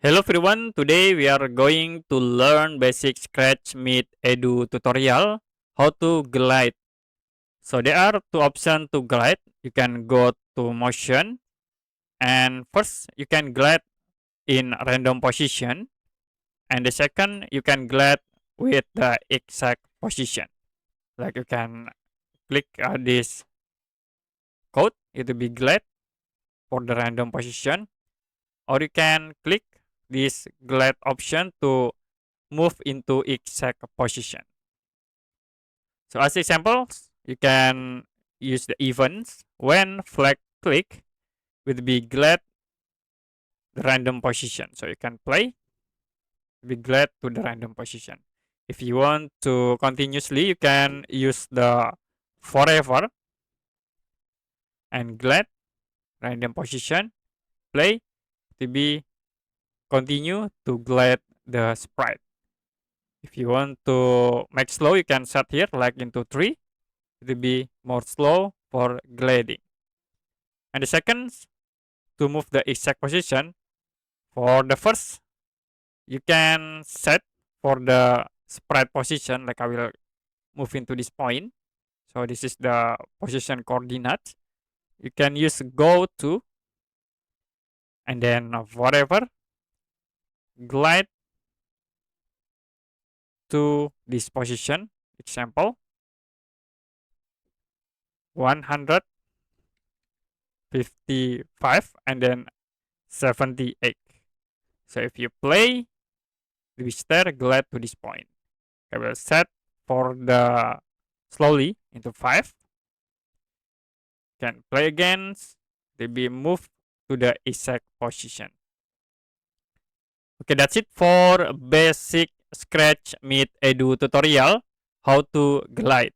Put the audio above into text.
Hello everyone, today we are going to learn basic Scratch Meet Edu tutorial, how to glide. So there are two options to glide. You can go to motion and first you can glide in random position and the second you can glide with the exact position. Like you can click this code, it will be glide for the random position, or you can click this glide option to move into exact position. So as examples, you can use the events when flag click will be glide the random position. So you can play, be glide to the random position. If you want to continuously, you can use the forever and glide random position, play to be continue to glide the sprite. If you want to make slow, you can set here like into 3 to be more slow for gliding. And the second, to move the exact position, for the first, you can set for the sprite position, like I will move into this point. So this is the position coordinate. You can use go to, and then whatever, glide to this position, example, 155 and then 78. So if you play, we start glide to this point. I will set for the slowly into 5. Can play again. They be moved to the exact position. Okay, that's it for basic Scratch Meet Edu tutorial how to glide.